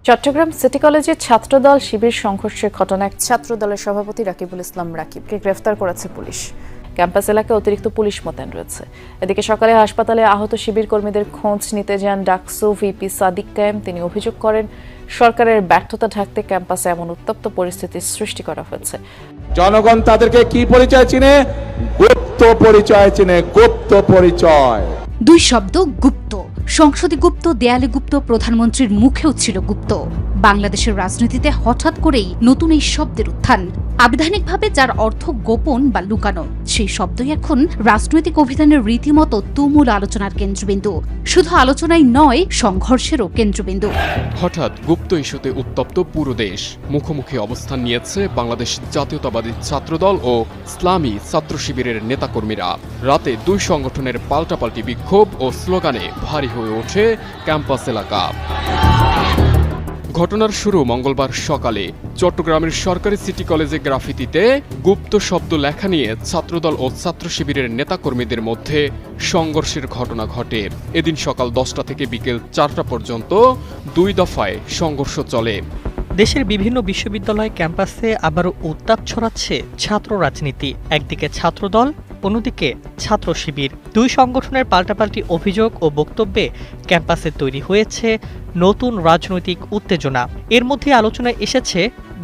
Chittagong city কলেজে ছাত্রদল শিবির সংঘর্ষের ঘটনায় ছাত্রদলের সভাপতি রাকিবুল ইসলাম রাকিবকে গ্রেফতার করেছে পুলিশ। ক্যাম্পাস এলাকায় অতিরিক্ত পুলিশ মোতায়েন রয়েছে। এদিকে সকালে হাসপাতালে আহত শিবির কর্মীদের খোঁজ নিতে যান ডাকসু ভিপি সাদিক কায়েম। তিনি অভিযোগ করেন, সরকারের ব্যর্থতা ঢাকতে ক্যাম্পাসে এমন উত্তপ্ত পরিস্থিতির সৃষ্টি করা হয়েছে। জনগণ তাদেরকে কি পরিচয় চিনে? গুপ্ত পরিচয় চিনে, গুপ্ত পরিচয়। দুই শব্দ গুপ্ত। সংসদে গুপ্ত, দেয়ালে গুপ্ত, প্রধানমন্ত্রীর মুখেও ছিল গুপ্ত। বাংলাদেশের রাজনীতিতে হঠাৎ করেই নতুন এই শব্দের উত্থান। আবিধানিকভাবে যার অর্থ গোপন বা লুকানো, সেই শব্দই এখন রাজনৈতিক অভিধানের রীতিমতো তুমুল আলোচনার কেন্দ্রবিন্দু। শুধু আলোচনাই নয়, সংঘর্ষেরও কেন্দ্রবিন্দু। হঠাৎ গুপ্ত ইস্যুতে উত্তপ্ত পুরো দেশ। মুখোমুখি অবস্থান নিয়েছে বাংলাদেশ জাতীয়তাবাদী ছাত্রদল ও ইসলামী ছাত্র শিবিরের নেতাকর্মীরা। রাতে দুই সংগঠনের পাল্টাপাল্টি বিক্ষোভ ও স্লোগানে ভারী হয়ে ওঠে ক্যাম্পাস এলাকা। ঘটনার শুরু মঙ্গলবার সকালে চট্টগ্রামের সরকারি সিটি কলেজে গ্রাফিতিতে গুপ্ত শব্দ লেখা নিয়ে ছাত্রদল ও ছাত্র শিবিরের নেতাকর্মীদের মধ্যে সংঘর্ষের ঘটনা ঘটে। এদিন সকাল 10টা থেকে বিকেল 4টা পর্যন্ত দুই দফায় সংঘর্ষ চলে। দেশের বিভিন্ন বিশ্ববিদ্যালয় ক্যাম্পাসে আবারও উত্তাপ ছড়াচ্ছে ছাত্র রাজনীতি। একদিকে ছাত্রদল, অন্যদিকে ছাত্র শিবির। দুই সংগঠনের পাল্টাপাল্টি অভিযোগ ও বক্তব্যে ক্যাম্পাসে তৈরি হয়েছে নতুন রাজনৈতিক উত্তেজনা। এর মধ্যে আলোচনায় এসেছে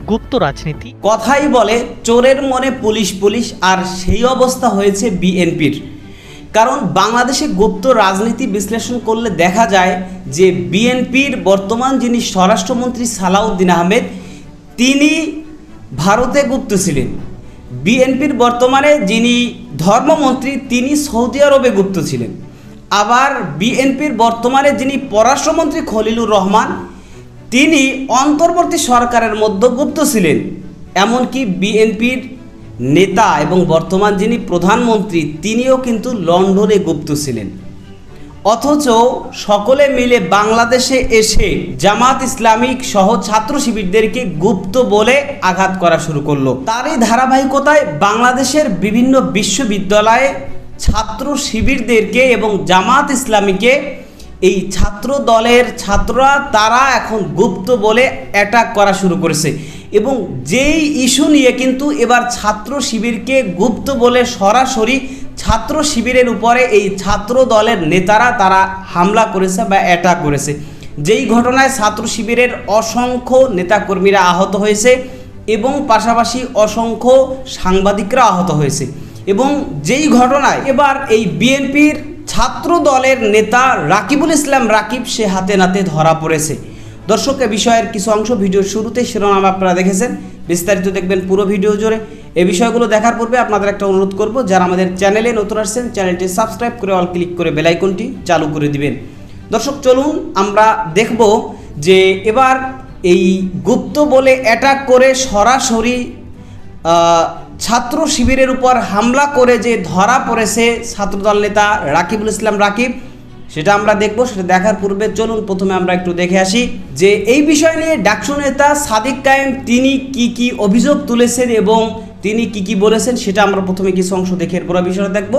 গুপ্ত রাজনীতি। কথাই বলে চোরের মনে পুলিশ পুলিশ, আর সেই অবস্থা হয়েছে বিএনপির। কারণ বাংলাদেশে গুপ্ত রাজনীতি বিশ্লেষণ করলে দেখা যায় যে বিএনপির বর্তমান যিনি স্বরাষ্ট্রমন্ত্রী সালাউদ্দিন আহমেদ, তিনি ভারতে গুপ্ত ছিলেন। বিএনপির বর্তমানে যিনি ধর্মমন্ত্রী, তিনি সৌদি আরবে গুপ্ত ছিলেন। আবার বিএনপির বর্তমানে যিনি পররাষ্ট্রমন্ত্রী খলিলুর রহমান, তিনি অন্তর্বর্তী সরকারের মধ্যে গুপ্ত ছিলেন। এমনকি বিএনপির নেতা এবং বর্তমান যিনি প্রধানমন্ত্রী, তিনিও কিন্তু লন্ডনে গুপ্ত ছিলেন। অথচ সকলে মিলে বাংলাদেশে এসে জামাত ইসলামিক সহ ছাত্র শিবিরদেরকে গুপ্ত বলে আঘাত করা শুরু করলো। তারই ধারাবাহিকতায় বাংলাদেশের বিভিন্ন বিশ্ববিদ্যালয়ে ছাত্র শিবিরদেরকে এবং জামাত ইসলামীকে এই ছাত্র দলের ছাত্ররা তারা এখন গুপ্ত বলে অ্যাটাক করা শুরু করেছে। এবং যেই ইস্যু নিয়ে কিন্তু এবার ছাত্র শিবিরকে গুপ্ত বলে সরাসরি ছাত্র শিবিরের উপরে এই ছাত্র দলের নেতারা তারা হামলা করেছে বা অ্যাটাক করেছে, যেই ঘটনায় ছাত্র শিবিরের অসংখ্য নেতাকর্মীরা আহত হয়েছে এবং পাশাপাশি অসংখ্য সাংবাদিকরা আহত হয়েছে। এবং যেই ঘটনায় এবার এই বিএনপির ছাত্র দলের নেতা রাকিবুল ইসলাম রাকিব সে হাতে নাতে ধরা পড়েছে। দর্শক, এ বিষয়ের কিছু অংশ ভিডিওর শুরুতে শিরোনাম আপনারা দেখেছেন, বিস্তারিত দেখবেন পুরো ভিডিও জুড়ে। এই বিষয়গুলো দেখার পূর্বে আপনাদের একটা অনুরোধ করব, যারা আমাদের চ্যানেলে নতুন আসছেন চ্যানেলটি সাবস্ক্রাইব করে অল ক্লিক করে বেল আইকনটি চালু করে দিবেন। দর্শক, চলুন আমরা দেখব যে এবার এই গুপ্ত বলে অ্যাটাক করে সরাসরি ছাত্র শিবিরের উপর হামলা করে যে ধরা পড়েছে ছাত্রদল নেতা রাকিবুল ইসলাম রাকিব, সেটা আমরা দেখব। সেটা দেখার পূর্বে চলুন প্রথমে আমরা একটু দেখে আসি যে এই বিষয় নিয়ে ডাকসু নেতা সাদিক কায়েম তিনি কি অভিযোগ তুলেছেন এবং তিনি কি বলেছেন, সেটা আমরা প্রথমে কিছু অংশ দেখে পুরো বিষয়টা দেখব।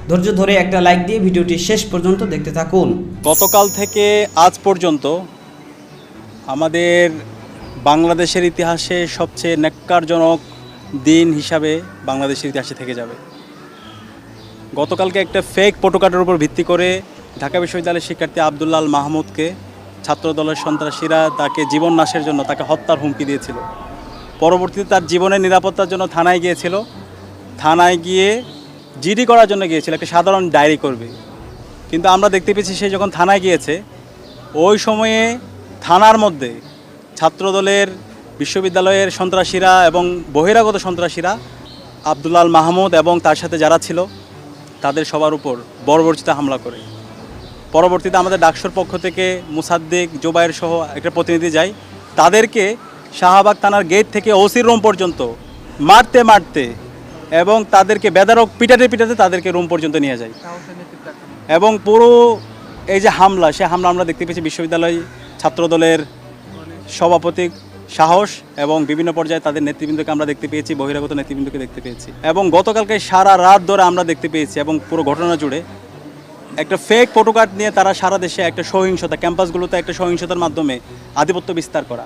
ধৈর্য ধরে একটা লাইক দিয়ে ভিডিওটি শেষ পর্যন্ত দেখতে থাকুন। গতকাল থেকে আজ পর্যন্ত আমাদের বাংলাদেশের ইতিহাসে সবচেয়ে ন্যাক্কারজনক দিন হিসাবে বাংলাদেশের ইতিহাসে থেকে যাবে। গতকালকে একটা ফেক পটোকার্ডের উপর ভিত্তি করে ঢাকা বিশ্ববিদ্যালয়ের শিক্ষার্থী আব্দুল্লাহ মাহমুদকে ছাত্রদলের সন্ত্রাসীরা তাকে জীবন নাশের জন্য তাকে হত্যার হুমকি দিয়েছিল। পরবর্তীতে তার জীবনের নিরাপত্তার জন্য থানায় গিয়েছিল। থানায় গিয়ে জিডি করার জন্য গিয়েছিল, একটা সাধারণ ডায়েরি করবে। কিন্তু আমরা দেখতে পেয়েছি সে যখন থানায় গিয়েছে, ওই সময়ে থানার মধ্যে ছাত্রদলের বিশ্ববিদ্যালয়ের সন্ত্রাসীরা এবং বহিরাগত সন্ত্রাসীরা আব্দুল্লাহ মাহমুদ এবং তার সাথে যারা ছিল তাদের সবার উপর বর্বরচিত হামলা করে। পরবর্তীতে আমাদের ডাকসুর পক্ষ থেকে মুসাদ্দিক, জোবায়ের সহ একটা প্রতিনিধি যায়। তাদেরকে শাহবাগ থানার গেট থেকে ওসির রুম পর্যন্ত মারতে এবং তাদেরকে বেদরক পিটাতে তাদেরকে রুম পর্যন্ত নিয়ে যায়। এবং পুরো এই যে হামলা, সে হামলা আমরা দেখতে পেয়েছি বিশ্ববিদ্যালয় ছাত্রদলের সভাপতি সাহস এবং বিভিন্ন পর্যায়ে তাদের নেতৃবৃন্দকে আমরা দেখতে পেয়েছি, বহিরাগত নেতৃবৃন্দকে দেখতে পেয়েছি। এবং গতকালকে সারা রাত ধরে আমরা দেখতে পেয়েছি এবং পুরো ঘটনা জুড়ে একটা ফেক ফটো কার্ড নিয়ে তারা সারা দেশে একটা সহিংসতা, ক্যাম্পাসগুলোতে একটা সহিংসতার মাধ্যমে আধিপত্য বিস্তার করা।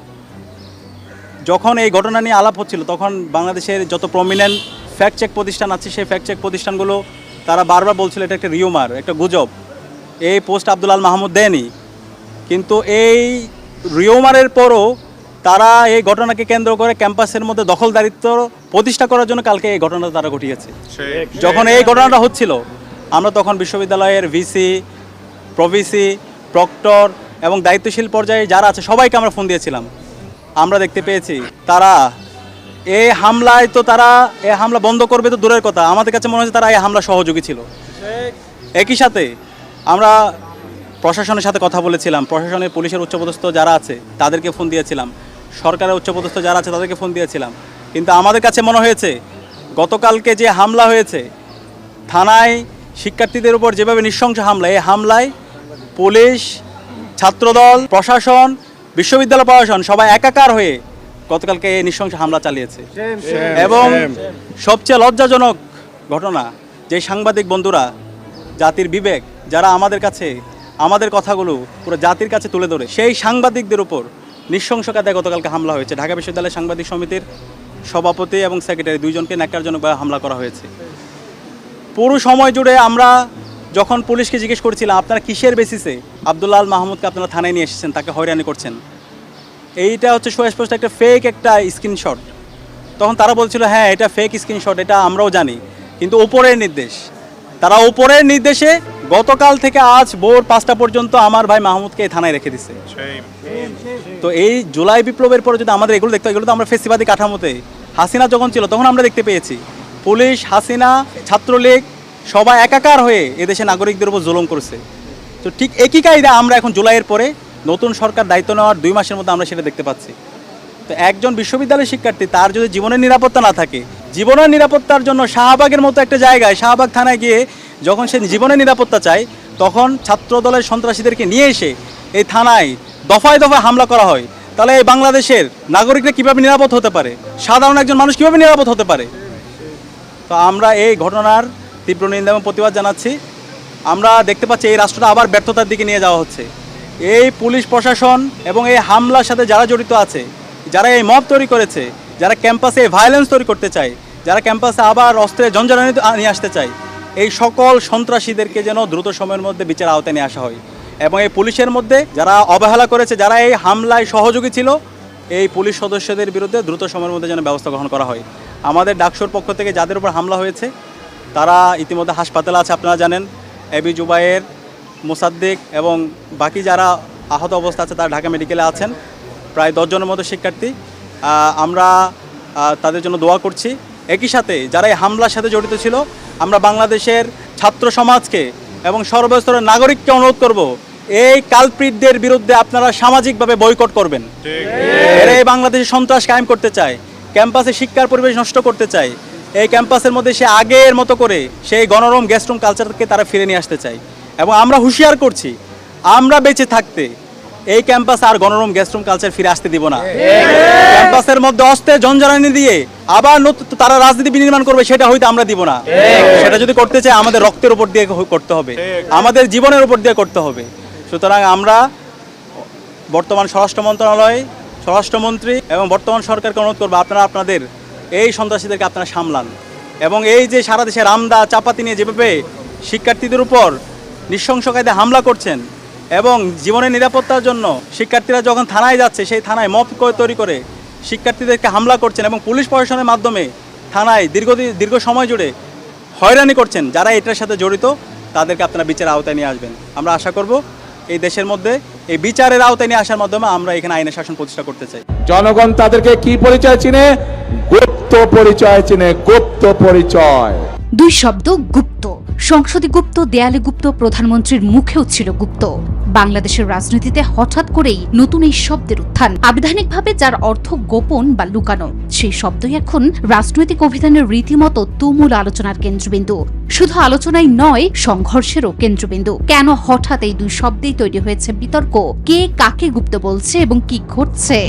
যখন এই ঘটনা নিয়ে আলাপ হচ্ছিল তখন বাংলাদেশের যত প্রমিনেন্ট ফ্যাক্ট চেক প্রতিষ্ঠান আছে সেই ফ্যাক্ট চেক প্রতিষ্ঠানগুলো তারা বারবার বলছিল এটা একটা রিউমার, একটা গুজব, এই পোস্ট আব্দুল আল মাহমুদ দেয়নি। কিন্তু এই রিউমারের পরও তারা এই ঘটনাকে কেন্দ্র করে ক্যাম্পাসের মধ্যে দখলদারিত্ব প্রতিষ্ঠা করার জন্য কালকে এই ঘটনাটা তারা ঘটিয়েছে। যখন এই ঘটনাটা হচ্ছিল আমরা তখন বিশ্ববিদ্যালয়ের ভিসি, প্রভিসি, প্রক্টর এবং দায়িত্বশীল পর্যায়ে যারা আছে সবাইকে আমরা ফোন দিয়েছিলাম। আমরা দেখতে পেয়েছি তারা এই হামলায় তারা এই হামলা বন্ধ করবে তো দূরের কথা, আমাদের কাছে মনে হচ্ছে তারা এই হামলা সহযোগী ছিল। একই সাথে আমরা প্রশাসনের সাথে কথা বলেছিলাম, প্রশাসনের পুলিশের উচ্চপদস্থ যারা আছে তাদেরকে ফোন দিয়েছিলাম, সরকারের উচ্চপদস্থ যারা আছে তাদেরকে ফোন দিয়েছিলাম। কিন্তু আমাদের কাছে মনে হয়েছে গতকালকে যে হামলা হয়েছে থানায় শিক্ষার্থীদের উপর যেভাবে নৃশংস হামলা, এই হামলায় পুলিশ, ছাত্রদল, প্রশাসন, বিশ্ববিদ্যালয় প্রশাসন সবাই একাকার হয়ে গতকালকে এই নৃশংস হামলা চালিয়েছে। এবং সবচেয়ে লজ্জাজনক ঘটনা যে সাংবাদিক বন্ধুরা, জাতির বিবেক, যারা আমাদের কাছে আমাদের কথাগুলো পুরো জাতির কাছে তুলে ধরে, সেই সাংবাদিকদের উপর নৃশংস কায়দায় গতকালকে হামলা হয়েছে। ঢাকা বিশ্ববিদ্যালয় সাংবাদিক সমিতির সভাপতি এবং সেক্রেটারি দুইজনকে ন্যাক্কারজনকভাবে হামলা করা হয়েছে। পুরো সময় জুড়ে আমরা যখন পুলিশকে জিজ্ঞেস করেছিলাম আপনারা কিসের বেসিসে আব্দুল আল মাহমুদকে আপনারা থানায় নিয়ে এসেছেন, তাকে হয়রানি করছেন, এইটা হচ্ছে সুস্পষ্ট একটা ফেক একটা স্ক্রিনশট। তখন তারা বলছিল হ্যাঁ এটা ফেক স্ক্রিনশট, এটা আমরাও জানি, কিন্তু উপরের নির্দেশ, তারা উপরের নির্দেশে গতকাল থেকে আজ ভোর 5টা পর্যন্ত আমার ভাই মাহমুদকে থানায় রেখে দিছে। তো এই জুলাই বিপ্লবের পরে যদি আমাদের এগুলো দেখতে হয়, এগুলো তো আমরা ফেসিবাদী কাঠামোতে হাসিনা যখন ছিল তখন আমরা দেখতে পেয়েছি পুলিশ, হাসিনা, ছাত্রলীগ সবাই একাকার হয়ে এদেশে নাগরিকদের উপর জুলুম করছে। তো ঠিক একই কায়দা আমরা এখন জুলাইয়ের পরে নতুন সরকার দায়িত্ব নেওয়ার 2 মাসের মধ্যে আমরা সেটা দেখতে পাচ্ছি। তো একজন বিশ্ববিদ্যালয়ের শিক্ষার্থী তার যদি জীবনের নিরাপত্তা না থাকে, জীবনের নিরাপত্তার জন্য শাহবাগের মতো একটা জায়গায়, শাহবাগ থানায় গিয়ে যখন সে জীবনের নিরাপত্তা চায় তখন ছাত্রদলের সন্ত্রাসীদেরকে নিয়ে এসে এই থানায় দফায় দফায় হামলা করা হয়, তাহলে এই বাংলাদেশের নাগরিকরা কীভাবে নিরাপদ হতে পারে, সাধারণ একজন মানুষ কীভাবে নিরাপদ হতে পারে? তো আমরা এই ঘটনার তীব্র নিন্দা এবং প্রতিবাদ জানাচ্ছি। আমরা দেখতে পাচ্ছি এই রাষ্ট্রটা আবার ব্যর্থতার দিকে নিয়ে যাওয়া হচ্ছে। এই পুলিশ প্রশাসন এবং এই হামলার সাথে যারা জড়িত আছে, যারা এই মব তৈরি করেছে, যারা ক্যাম্পাসে ভায়োলেন্স তৈরি করতে চায়, যারা ক্যাম্পাসে আবার অস্ত্রের ঝঞ্ঝানি নিয়ে আসতে চায়, এই সকল সন্ত্রাসীদেরকে যেন দ্রুত সময়ের মধ্যে বিচার আওতায় নিয়ে আসা হয়। এবং এই পুলিশের মধ্যে যারা অবহেলা করেছে, যারা এই হামলায় সহযোগী ছিল, এই পুলিশ সদস্যদের বিরুদ্ধে দ্রুত সময়ের মধ্যে যেন ব্যবস্থা গ্রহণ করা হয়। আমাদের ডাকসুর পক্ষ থেকে যাদের উপর হামলা হয়েছে তারা ইতিমধ্যে হাসপাতালে আছে, আপনারা জানেন। এবি জুবায়ের, মোসাদ্দিক এবং বাকি যারা আহত অবস্থা আছে তারা ঢাকা মেডিকেলে আছেন, প্রায় 10 জনের মতো শিক্ষার্থী। আমরা তাদের জন্য দোয়া করছি। একই সাথে যারা এই হামলার সাথে জড়িত ছিল, আমরা বাংলাদেশের ছাত্র সমাজকে এবং সর্বস্তরের নাগরিককে অনুরোধ করব এই কালপ্রিটদের বিরুদ্ধে আপনারা সামাজিকভাবে বয়কট করবেন। এরা এই বাংলাদেশে সন্ত্রাস কায়েম করতে চায়, ক্যাম্পাসে শিক্ষার পরিবেশ নষ্ট করতে চায়, এই ক্যাম্পাসের মধ্যে সে আগের মতো করে সেই গণরুম গেস্টরুম কালচারকে তারা ফিরে নিয়ে আসতে চায়। এবং আমরা হুঁশিয়ার করছি, আমরা বেঁচে থাকতে এই ক্যাম্পাস আর গণরুম গেস্টরুম কালচার ফিরে আসতে দিব না। ক্যাম্পাসের মধ্যে অস্ত্রের ঝঞ্ঝানি দিয়ে আবার তারা রাজনীতি বিনির্মাণ করবে, সেটা হয়তো আমরা দিব না। সেটা যদি করতে চাই আমাদের রক্তের উপর দিয়ে করতে হবে, আমাদের জীবনের উপর দিয়ে করতে হবে। সুতরাং আমরা বর্তমান স্বরাষ্ট্র মন্ত্রণালয়, স্বরাষ্ট্রমন্ত্রী এবং বর্তমান সরকারকে অনুরোধ করবো আপনারা আপনাদের এই সন্ত্রাসীদেরকে আপনারা সামলান। এবং এই যে সারা দেশে রামদা চাপাতি নিয়ে যেভাবে শিক্ষার্থীদের উপর নৃশংস কায়দায় হামলা করছেন এবং জীবনের নিরাপত্তার জন্য শিক্ষার্থীরা যখন থানায় যাচ্ছে সেই থানায় মব তৈরি করে শিক্ষার্থীদেরকে হামলা করছেন এবং পুলিশ প্রশাসনের মাধ্যমে থানায় দীর্ঘ সময় জুড়ে হয়রানি করছেন, যারা এটার সাথে জড়িত তাদেরকে আপনারা বিচারের আওতায় নিয়ে আসবেন। আমরা আশা করব এই দেশের মধ্যে এই বিচারের আওতায় নিয়ে আসার মাধ্যমে আমরা এখানে আইনের শাসন প্রতিষ্ঠা করতে চাই। জনগণ তাদেরকে কি পরিচয় চিনে? গুপ্ত পরিচয় চিনে, গুপ্ত পরিচয়। 2 শব্দ গুপ্ত। সংসদে গুপ্ত, দেয়ালে গুপ্ত, প্রধানমন্ত্রীর মুখেও ছিল গুপ্ত। বাংলাদেশের রাজনীতিতে হঠাৎ করেই নতুন এই শব্দের উত্থান, আবিধানিকভাবে যার অর্থ গোপন বা লুকানো। সেই শব্দই এখন রাজনৈতিক অভিধানের রীতিমতো তুমুল আলোচনার কেন্দ্রবিন্দু। শুধু আলোচনাই নয়, সংঘর্ষেরও কেন্দ্রবিন্দু। কেন হঠাৎ এই 2 শব্দেই তৈরি হয়েছে বিতর্ক? কে কাকে গুপ্ত বলছে এবং কি ঘটছে?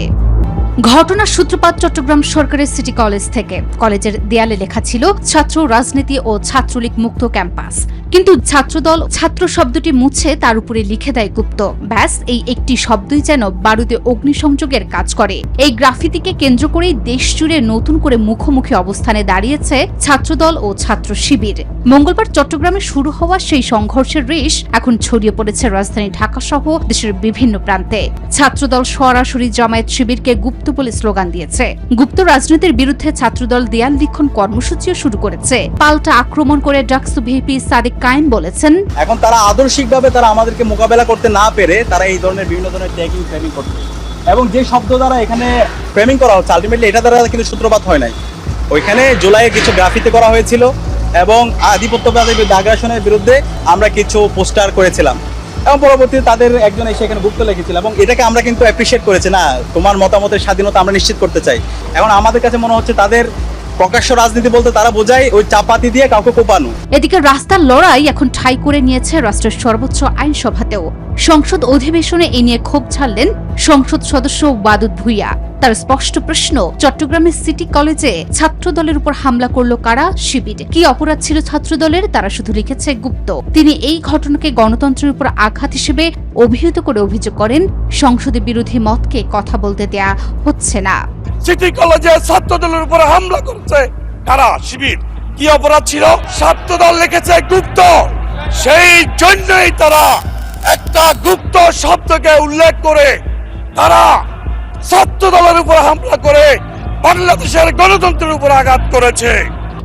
ঘটনার সূত্রপাত চট্টগ্রাম সরকারের সিটি কলেজ থেকে। কলেজের দেয়ালে লেখা ছিল ছাত্র রাজনীতি ও ছাত্রলীগ মুক্ত ক্যাম্পাস। কিন্তু ছাত্রদল ছাত্র শব্দটি মুছে তার উপরে লিখে দেয় গুপ্ত। ব্যাস, এই একটি শব্দই যেন বারুদে অগ্নিসংযোগের কাজ করে। এই গ্রাফিতিকে কেন্দ্র করেই দেশ জুড়ে নতুন করে মুখোমুখি অবস্থানে দাঁড়িয়েছে ছাত্রদল ও ছাত্র শিবির। মঙ্গলবার চট্টগ্রামে শুরু হওয়া সেই সংঘর্ষের রেশ এখন ছড়িয়ে পড়েছে রাজধানী ঢাকা সহ দেশের বিভিন্ন প্রান্তে। ছাত্রদল সরাসরি জামায়াত শিবিরকে গুপ্ত বলে স্লোগান দিয়েছে। গুপ্ত রাজনীতির বিরুদ্ধে ছাত্রদল দেয়াল লিখন কর্মসূচিও শুরু করেছে। পাল্টা আক্রমণ করে ডাকসু ভিপি সাদেক কায়েম বলেছেন, এখন তারা আদর্শিকভাবে তারা আমাদেরকে মোকাবেলা করতে না পেরে তারা এই ধরনের বিভিন্ন ধরনের ট্যাগিং ফ্রেমিং করছে, এবং যে শব্দ দ্বারা এখানে ফ্রেমিং করা হচ্ছে আলটিমেটলি এটা দ্বারা কিন্তু সূত্রপাত হয় নাই। ওইখানে জুলাইয়ে কিছু গ্রাফিতি করা হয়েছিল এবং আধিপত্যবাদী আগ্রাসনের বিরুদ্ধে আমরা কিছু পোস্টার করেছিলাম, এবং পরবর্তীতে তাদের একজন এসে এখানে গুপ্ত লিখেছিল, এবং এটাকে আমরা কিন্তু অ্যাপ্রিসিয়েট করেছি। না, তোমার মতামতের স্বাধীনতা আমরা নিশ্চিত করতে চাই। এখন আমাদের কাছে মনে হচ্ছে তাদের প্রকাশ্য রাজনীতি বলতে তারা বোঝায় ওই চাপাতি দিয়ে কাউকে কোপানো। এদিকে রাস্তার লড়াই এখন ঠাঁই করে নিয়েছে রাষ্ট্রের সর্বোচ্চ আইনসভাতেও। সংসদ অধিবেশনে এ নিয়ে ক্ষোভ ছাড়লেন সংসদ সদস্য ওয়াদুদ ভুইয়া। তার স্পষ্ট প্রশ্ন, চট্টগ্রামের সিটি কলেজে ছাত্রদলের উপর হামলা করলো কারা? শিবির। কি অপরাধ ছিল ছাত্রদলের? তারা শুধু লিখেছে গুপ্ত। তিনি এই ঘটনাকে গণতন্ত্রের উপর আঘাত হিসেবে অভিহিত করে অভিযোগ করেন, সংসদে বিরোধী মতকে কথা বলতে দেয়া হচ্ছে না। সিটি কলেজে ছাত্রদলের উপর হামলা করছে কারা? শিবির। কি অপরাধ ছিল? ছাত্রদল লিখেছে গুপ্ত, সেই জন্যই তারা একটা গুপ্ত শব্দকে উল্লেখ করে তারা ছাত্রদলের উপর হামলা করে বাংলাদেশের গণতন্ত্রের উপর আঘাত করেছে।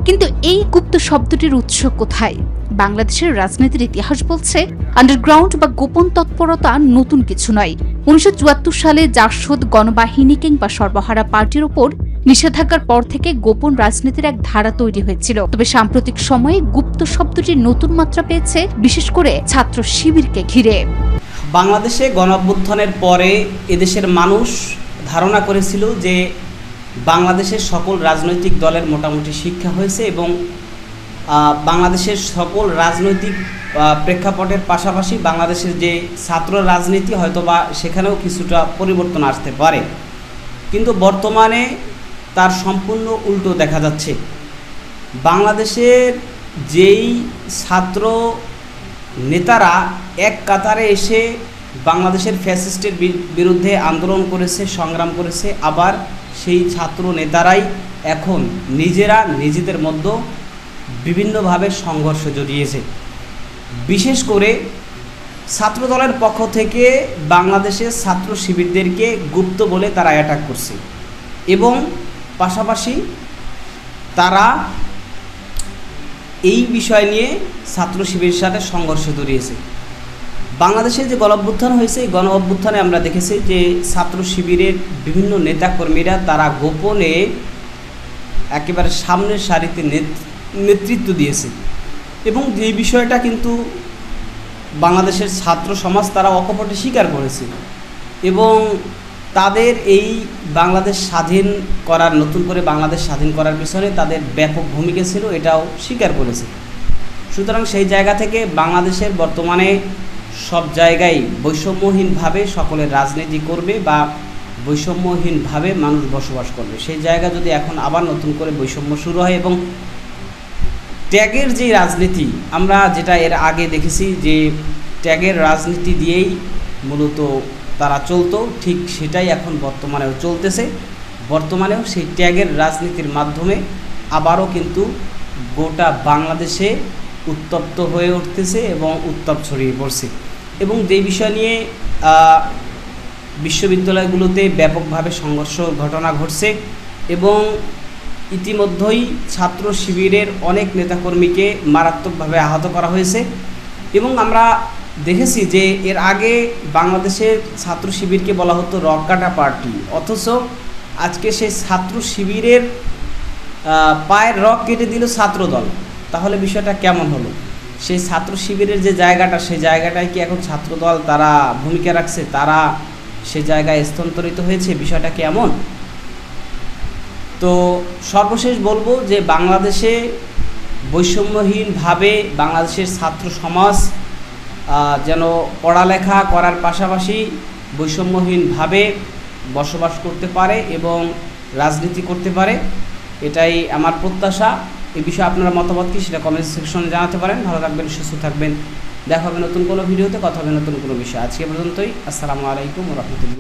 কিন্তু এই গুপ্ত শব্দটির উৎস কোথায়? বাংলাদেশের রাজনীতির ইতিহাস বলছে আন্ডারগ্রাউন্ড বা গোপন তৎপরতা নতুন কিছু নয়। 1974 সালে জাসদ গণবাহিনী কিংবা সর্বহারা পার্টির ওপর নিষেধাজ্ঞার পর থেকে গোপন রাজনীতির এক ধারা তৈরি হয়েছিল। তবে সাম্প্রতিক সময়ে গুপ্ত শব্দটি নতুন মাত্রা পেয়েছে, বিশেষ করে ছাত্র শিবিরকে ঘিরে। বাংলাদেশে গণঅভ্যুত্থানের পরে এদেশের মানুষ ধারণা করেছিল যে বাংলাদেশের সকল রাজনৈতিক দলের মোটামুটি শিক্ষা হয়েছে এবং বাংলাদেশের সকল রাজনৈতিক প্রেক্ষাপটের পাশাপাশি বাংলাদেশের যে ছাত্র রাজনীতি হয়তোবা সেখানেও কিছুটা পরিবর্তন আসতে পারে। কিন্তু বর্তমানে তার সম্পূর্ণ উল্টো দেখা যাচ্ছে। বাংলাদেশের যেই ছাত্র নেতারা এক কাতারে এসে বাংলাদেশের ফ্যাসিস্টের বিরুদ্ধে আন্দোলন করেছে, সংগ্রাম করেছে, আবার সেই ছাত্র নেতারাই এখন নিজেরা নিজেদের মধ্যে বিভিন্নভাবে সংঘর্ষ জড়িয়েছে। বিশেষ করে ছাত্রদলের পক্ষ থেকে বাংলাদেশের ছাত্র শিবিরদেরকে গুপ্ত বলে তারা অ্যাটাক করছে এবং পাশাপাশি তারা এই বিষয় নিয়ে ছাত্র শিবিরের সাথে সংঘর্ষ জড়িয়েছে। বাংলাদেশে যে গণঅভ্যুত্থান হয়েছে, এই গণঅভ্যুত্থানে আমরা দেখেছি যে ছাত্র শিবিরের বিভিন্ন নেতাকর্মীরা তারা গোপনে একেবারে সামনের সারিতে নেতৃত্ব দিয়েছে এবং এই বিষয়টা কিন্তু বাংলাদেশের ছাত্র সমাজ তারা অকপটে স্বীকার করেছে এবং তাদের এই বাংলাদেশ স্বাধীন করার, নতুন করে বাংলাদেশ স্বাধীন করার পিছনে তাদের ব্যাপক ভূমিকা ছিল, এটাও স্বীকার করেছে। সুতরাং সেই জায়গা থেকে বাংলাদেশের বর্তমানে সব জায়গায় বৈষম্যহীনভাবে সকলের রাজনীতি করবে বা বৈষম্যহীনভাবে মানুষ বসবাস করবে। সেই জায়গা যদি এখন আবার নতুন করে বৈষম্য শুরু হয় এবং ট্যাগের যে রাজনীতি আমরা যেটা এর আগে দেখেছি যে ট্যাগের রাজনীতি দিয়েই মূলত তারা চলতো, ঠিক সেটাই এখন বর্তমানেও চলতেছে। বর্তমানেও সেই ট্যাগের রাজনীতির মাধ্যমে আবারও কিন্তু গোটা বাংলাদেশে উত্তপ্ত হয়ে উঠতেছে এবং উত্তাপ ছড়িয়ে পড়ছে এবং যে বিষয় নিয়ে বিশ্ববিদ্যালয়গুলোতে ব্যাপকভাবে সংঘর্ষ ঘটনা ঘটছে এবং ইতিমধ্যেই ছাত্র শিবিরের অনেক নেতাকর্মীকে মারাত্মকভাবে আহত করা হয়েছে এবং আমরা দেখেছি যে এর আগে বাংলাদেশের ছাত্র শিবিরকে বলা হতো রককাটা পার্টি, অথচ আজকে সেই ছাত্র শিবিরের পায়ের রক কেটে দিল ছাত্রদল। তাহলে বিষয়টা কেমন হলো? সেই ছাত্র শিবিরের যে জায়গাটা, সেই জায়গাটায় কি এখন ছাত্রদল তারা ভূমিকা রাখছে, তারা সে জায়গায় স্থানান্তরিত হয়েছে? বিষয়টা কেমন? তো সর্বশেষ বলবো যে বাংলাদেশে বৈষম্যহীনভাবে বাংলাদেশের ছাত্র সমাজ যেন পড়ালেখা করার পাশাপাশি বৈষম্যহীনভাবে বসবাস করতে পারে এবং রাজনীতি করতে পারে, এটাই আমার প্রত্যাশা। এই বিষয়ে আপনারা মতামত কি সেটা কমেন্ট সেকশনে জানাতে পারেন। ভালো থাকবেন, সুস্থ থাকবেন, দেখা হবে নতুন কোনো ভিডিওতে, কথা হবে নতুন কোনো বিষয়। আজকে পর্যন্তই। আসসালামু আলাইকুম ওয়া রাহমাতুল্লাহ।